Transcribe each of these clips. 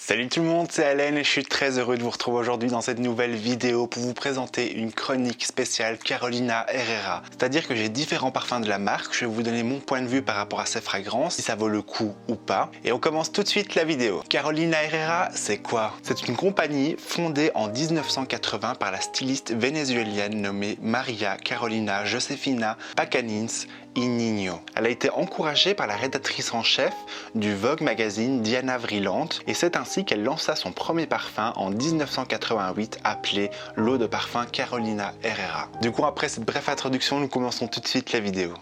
Salut tout le monde, c'est Alain et je suis très heureux de vous retrouver aujourd'hui dans cette nouvelle vidéo pour vous présenter une chronique spéciale Carolina Herrera. C'est-à-dire que j'ai différents parfums de la marque, je vais vous donner mon point de vue par rapport à ces fragrances, si ça vaut le coup ou pas. Et on commence tout de suite la vidéo. Carolina Herrera, c'est quoi? C'est une compagnie fondée en 1980 par la styliste vénézuélienne nommée Maria Carolina Josefina Pacanins y Niño. Elle a été encouragée par la rédactrice en chef du Vogue magazine Diana Vreeland et c'est ainsi qu'elle lança son premier parfum en 1988 appelé l'eau de parfum Carolina Herrera. Du coup, après cette brève introduction, nous commençons tout de suite la vidéo.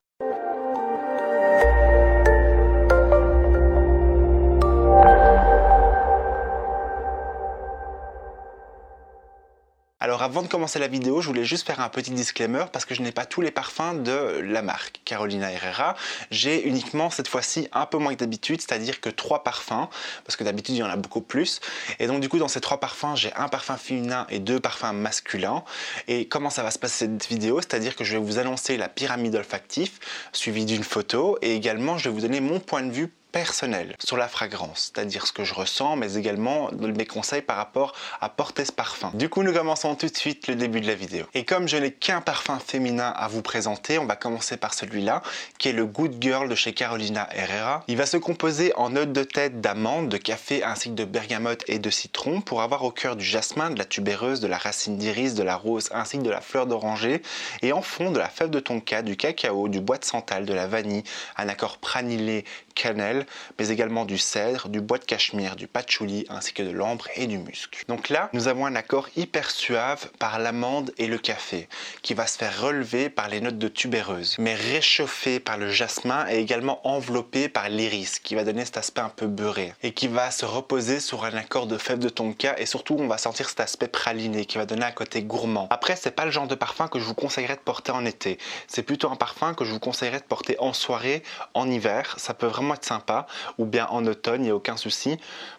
Alors avant de commencer la vidéo, je voulais juste faire un petit disclaimer parce que je n'ai pas tous les parfums de la marque Carolina Herrera. J'ai uniquement cette fois-ci un peu moins que d'habitude, c'est-à-dire que 3 parfums, parce que d'habitude il y en a beaucoup plus. Et donc du coup dans ces 3 parfums, j'ai un parfum féminin et 2 parfums masculins. Et comment ça va se passer cette vidéo? C'est-à-dire que je vais vous annoncer la pyramide olfactive, suivie d'une photo, et également je vais vous donner mon point de vue personnel sur la fragrance, c'est-à-dire ce que je ressens, mais également mes conseils par rapport à porter ce parfum. Du coup, nous commençons tout de suite le début de la vidéo. Et comme je n'ai qu'un parfum féminin à vous présenter, on va commencer par celui-là, qui est le Good Girl de chez Carolina Herrera. Il va se composer en notes de tête d'amande, de café ainsi que de bergamote et de citron pour avoir au cœur du jasmin, de la tubéreuse, de la racine d'iris, de la rose ainsi que de la fleur d'oranger et en fond de la fève de tonka, du cacao, du bois de santal, de la vanille, un accord pranilé cannelle, mais également du cèdre, du bois de cachemire, du patchouli, ainsi que de l'ambre et du musc. Donc là, nous avons un accord hyper suave par l'amande et le café, qui va se faire relever par les notes de tubéreuse, mais réchauffé par le jasmin et également enveloppé par l'iris, qui va donner cet aspect un peu beurré, et qui va se reposer sur un accord de fève de tonka, et surtout on va sentir cet aspect praliné, qui va donner un côté gourmand. Après, c'est pas le genre de parfum que je vous conseillerais de porter en été, c'est plutôt un parfum que je vous conseillerais de porter en soirée, en hiver, ça peut vraiment être sympa, ou bien en automne, il n'y a aucun souci,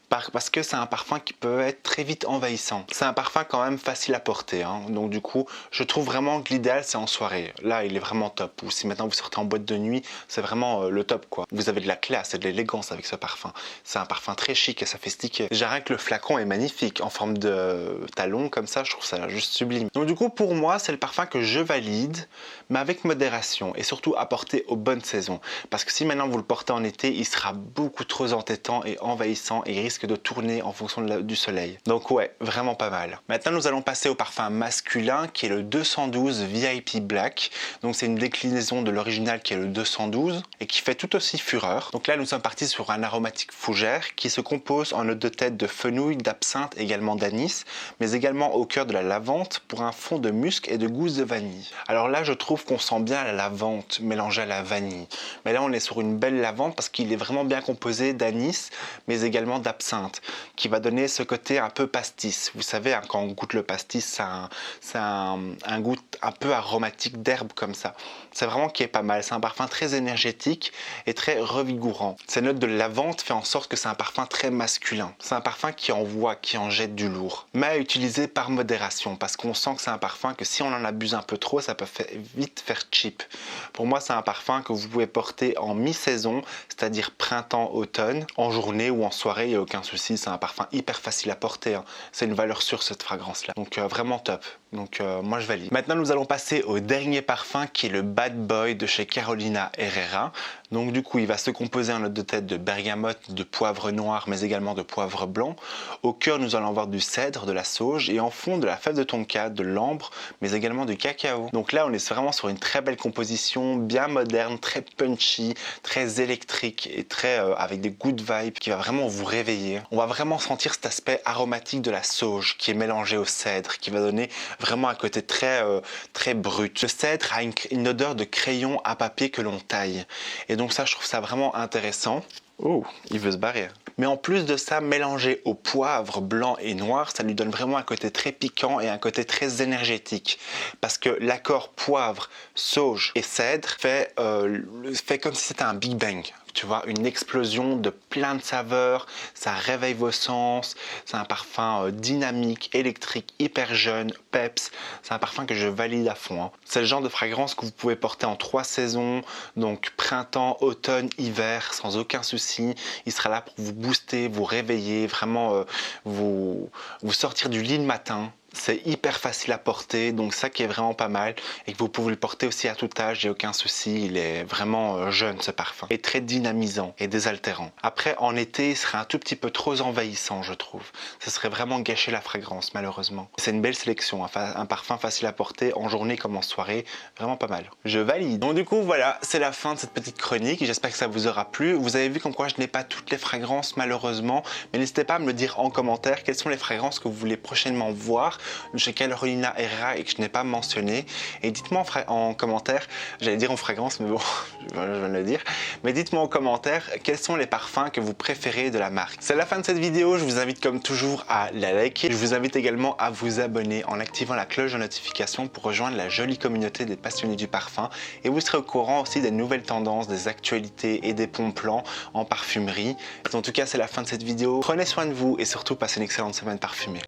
parce que c'est un parfum qui peut être très vite envahissant. C'est un parfum quand même facile à porter, hein. Donc du coup, je trouve vraiment que l'idéal c'est en soirée. Là, il est vraiment top. Ou si maintenant vous sortez en boîte de nuit, c'est vraiment le top quoi. Vous avez de la classe et de l'élégance avec ce parfum. C'est un parfum très chic et sophistiqué. Déjà rien que le flacon est magnifique, en forme de talon comme ça, je trouve ça juste sublime. Donc du coup, pour moi, c'est le parfum que je valide, mais avec modération et surtout à porter aux bonnes saisons. Parce que si maintenant vous le portez en été, il sera beaucoup trop entêtant et envahissant et il risque de tourner en fonction du soleil. Donc ouais, vraiment pas mal. Maintenant, nous allons passer au parfum masculin qui est le 212 VIP Black. Donc c'est une déclinaison de l'original qui est le 212 et qui fait tout aussi fureur. Donc là, nous sommes partis sur un aromatique fougère qui se compose en notes de tête de fenouil, d'absinthe, également d'anis, mais également au cœur de la lavande pour un fond de musc et de gousse de vanille. Alors là, je trouve qu'on sent bien la lavande mélangée à la vanille. Mais là, on est sur une belle lavande parce qu'il est vraiment bien composé d'anis, mais également d'absinthe, qui va donner ce côté un peu pastis. Vous savez, hein, quand on goûte le pastis, c'est un goût un peu aromatique d'herbe comme ça. C'est vraiment qui est pas mal. C'est un parfum très énergétique et très revigorant. Ces notes de lavande fait en sorte que c'est un parfum très masculin. C'est un parfum qui envoie, qui en jette du lourd. Mais à utiliser par modération, parce qu'on sent que c'est un parfum que si on en abuse un peu trop, ça peut vite faire cheap. Pour moi, c'est un parfum que vous pouvez porter en mi-saison, c'est-à-dire printemps-automne, en journée ou en soirée, il n'y a aucun souci. C'est un parfum hyper facile à porter, hein. C'est une valeur sûre cette fragrance-là. Donc vraiment top. Donc moi je valide. Maintenant nous allons passer au dernier parfum qui est le Bad Boy de chez Carolina Herrera. Donc du coup il va se composer en note de tête de bergamote, de poivre noir mais également de poivre blanc. Au cœur nous allons avoir du cèdre, de la sauge et en fond de la fève de tonka, de l'ambre mais également du cacao. Donc là on est vraiment sur une très belle composition, bien moderne, très punchy, très électrique et très avec des good vibes qui va vraiment vous réveiller. On va vraiment sentir cet aspect aromatique de la sauge qui est mélangé au cèdre, qui va donner vraiment un côté très brut. Le cèdre a une odeur de crayon à papier que l'on taille. Et donc ça, je trouve ça vraiment intéressant. Oh, il veut se barrer. Mais en plus de ça, mélangé au poivre blanc et noir, ça lui donne vraiment un côté très piquant et un côté très énergétique. Parce que l'accord poivre, sauge et cèdre fait comme si c'était un Big Bang. tu vois, une explosion de plein de saveurs, ça réveille vos sens, c'est un parfum dynamique, électrique, hyper jeune, peps, c'est un parfum que je valide à fond. Hein. C'est le genre de fragrance que vous pouvez porter en 3 saisons, donc printemps, automne, hiver, sans aucun souci. Il sera là pour vous booster, vous réveiller, vraiment vous sortir du lit le matin. C'est hyper facile à porter, donc ça qui est vraiment pas mal, et que vous pouvez le porter aussi à tout âge, j'ai aucun souci, il est vraiment jeune ce parfum, et très dynamisant et désaltérant. Après en été, il serait un tout petit peu trop envahissant je trouve, ce serait vraiment gâcher la fragrance malheureusement. C'est une belle sélection, un parfum facile à porter en journée comme en soirée, vraiment pas mal. Je valide. Donc du coup voilà, c'est la fin de cette petite chronique, j'espère que ça vous aura plu. Vous avez vu comme quoi je n'ai pas toutes les fragrances malheureusement, mais n'hésitez pas à me le dire en commentaire, quelles sont les fragrances que vous voulez prochainement voir chez Carolina Herrera et que je n'ai pas mentionné, et dites-moi en commentaire, j'allais dire en fragrance mais bon je viens de le dire, mais dites-moi en commentaire quels sont les parfums que vous préférez de la marque. C'est la fin de cette vidéo, je vous invite comme toujours à la liker, je vous invite également à vous abonner en activant la cloche de notification pour rejoindre la jolie communauté des passionnés du parfum, et vous serez au courant aussi des nouvelles tendances, des actualités et des bons plans en parfumerie. En tout cas c'est la fin de cette vidéo, prenez soin de vous et surtout passez une excellente semaine parfumée.